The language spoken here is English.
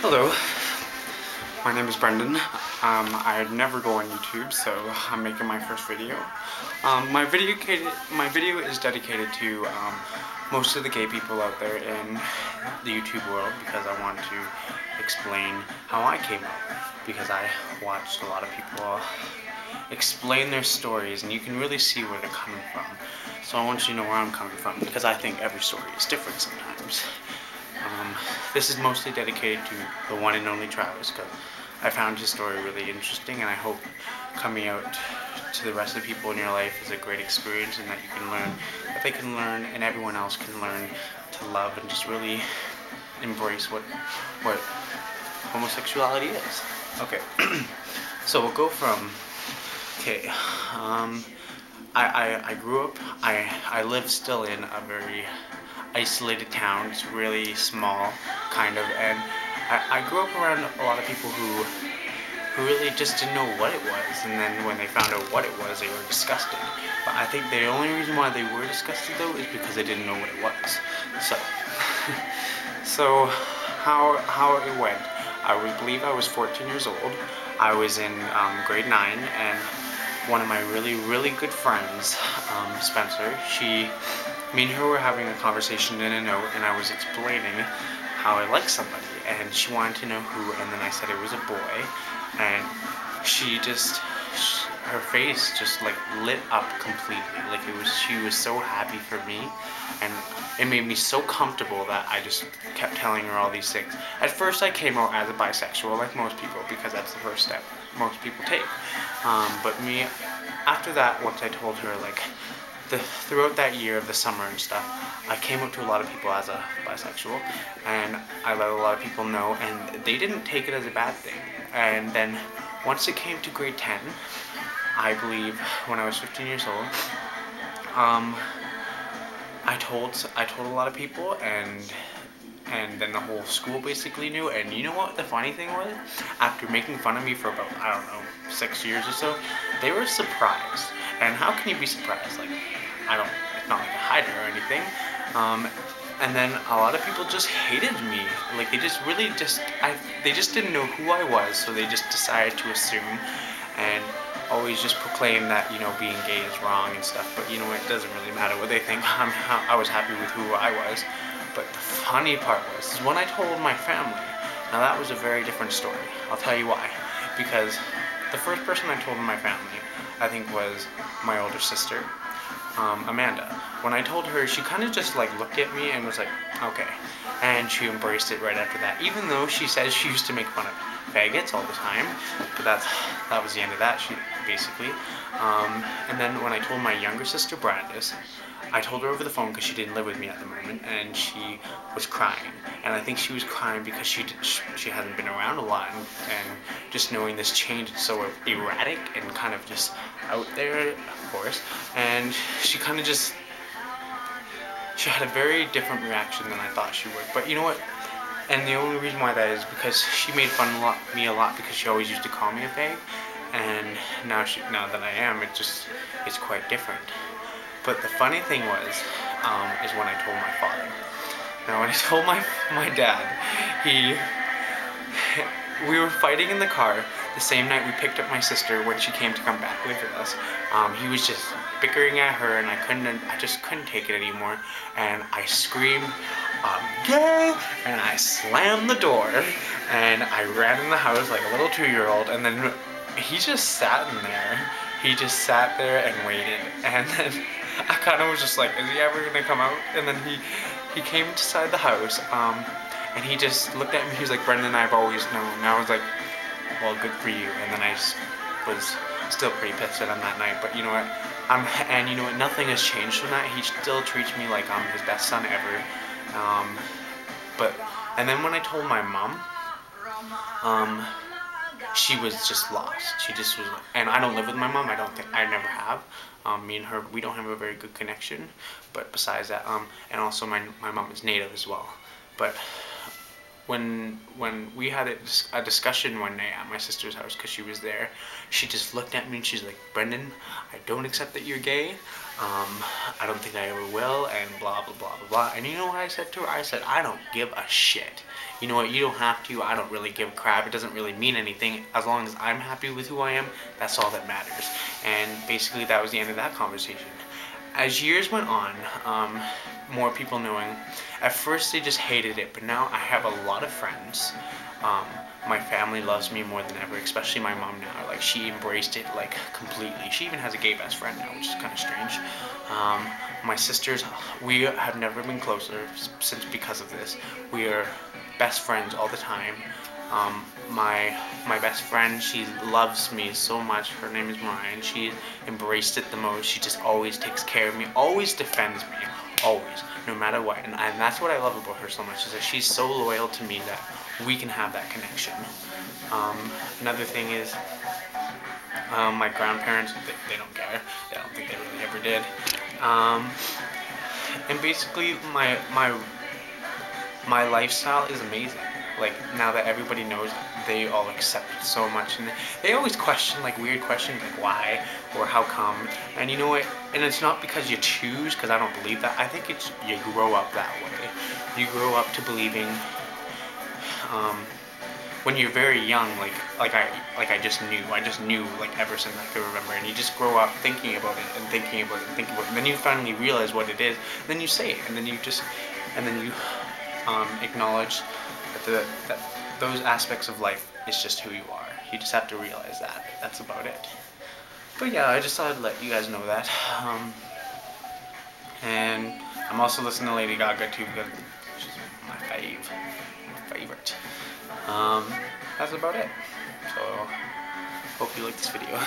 Hello, my name is Brendan. I'd never go on YouTube, so I'm making my first video. My video is dedicated to most of the gay people out there in the YouTube world because I want to explain how I came up. Because I watched a lot of people explain their stories, and you can really see where they're coming from. So I want you to know where I'm coming from because I think every story is different sometimes. This is mostly dedicated to the one and only Travis because I found his story really interesting, and I hope coming out to the rest of the people in your life is a great experience, and that you can learn, that they can learn, and everyone else can learn to love and just really embrace what homosexuality is. Okay, so we'll go from, okay, I grew up, I live still in a very isolated town. It's really small, kind of, and I grew up around a lot of people who really just didn't know what it was, and then when they found out what it was, they were disgusted. But I think the only reason why they were disgusted, though, is because they didn't know what it was. So, so how it went, I believe I was 14 years old. I was in grade 9, and one of my really good friends, Spencer, me and her were having a conversation in a note, and I was explaining how I liked somebody, and she wanted to know who, and then I said it was a boy, and her face just like lit up completely, like she was so happy for me, and it made me so comfortable that I just kept telling her all these things. At first I came out as a bisexual, like most people, because that's the first step most people take, but me, after that, once I told her, like, throughout that year of the summer and stuff, I came up to a lot of people as a bisexual, and I let a lot of people know, and they didn't take it as a bad thing. And then once it came to grade 10, I believe, when I was 15 years old, I told a lot of people, and then the whole school basically knew. And you know what the funny thing was? After making fun of me for about, I don't know, 6 years or so, they were surprised. And how can you be surprised? Like, it's not like a hider or anything. And then a lot of people just hated me. Like, they just they just didn't know who I was, so they just decided to assume and always just proclaim that, being gay is wrong and stuff. But you know, it doesn't really matter what they think. I was happy with who I was. But the funny part was when I told my family. Now that was a very different story. I'll tell you why. Because the first person I told in my family, I think, was my older sister, Amanda. When I told her, she kind of just like looked at me and was like, okay. And she embraced it right after that. Even though she says she used to make fun of faggots all the time. But that was the end of that, basically. And then when I told my younger sister, Brandis, I told her over the phone because she didn't live with me at the moment, and she was crying. And I think she was crying because she hasn't been around a lot, and just knowing this change is so erratic and kind of just out there, of course. And she kind of she had a very different reaction than I thought she would. But you know what? And the only reason why that is because she made fun of me a lot because she always used to call me a fag, and now that I am, it's quite different. But the funny thing is when I told my father. Now, when I told my dad, we were fighting in the car the same night we picked up my sister when she came to come back live with us. He was just bickering at her, and I just couldn't take it anymore, and I screamed, gay, and I slammed the door, and I ran in the house like a little 2-year-old, and then he just sat in there. He just sat there and waited, and then I kind of was just like, is he ever gonna come out? And then he came inside the house, and he just looked at me. He was like, Brendan, I've always known. And I was like, well, good for you. And then I was still pretty pissed at him that night. But you know what? And you know what? Nothing has changed from that. He still treats me like I'm his best son ever. And then when I told my mom, she was just lost. She just was, and I don't live with my mom. I never have. Me and her, we don't have a very good connection. But besides that, and also my mom is Native as well. But when we had a discussion one night at my sister's house because she was there, she just looked at me and she's like, Brendan, I don't accept that you're gay. I don't think I ever will, and blah blah blah blah blah. And you know what I said to her? I said, I don't give a shit. You know what? You don't have to. I don't really give a crap. It doesn't really mean anything. As long as I'm happy with who I am, that's all that matters. And basically, that was the end of that conversation. As years went on, more people knowing, at first they just hated it, but now I have a lot of friends. My family loves me more than ever, especially my mom now. Like, she embraced it, like, completely. She even has a gay best friend now, which is kind of strange. My sisters, we have never been closer since because of this. We are best friends all the time. My best friend, she loves me so much. Her name is Mariah. She embraced it the most. She just always takes care of me, always defends me, always, no matter what. And that's what I love about her so much, is that she's so loyal to me that we can have that connection. Another thing is, my grandparents, they don't care. I don't think they really ever did. And basically, my lifestyle is amazing. Like, now that everybody knows, they all accept it so much, and they always question, like, weird questions, like why or how come. And you know what? And it's not because you choose, because I don't believe that. I think it's you grow up that way. You grow up to believing. When you're very young, like I just knew like ever since I could remember, and you just grow up thinking about it and thinking about it and thinking about it, and then you finally realize what it is, and then you say it, and then you acknowledge that those aspects of life is just who you are. You just have to realize that. That's about it. But yeah, I just thought I'd let you guys know that. And I'm also listening to Lady Gaga too, because she's my favorite. That's about it. So, hope you like this video.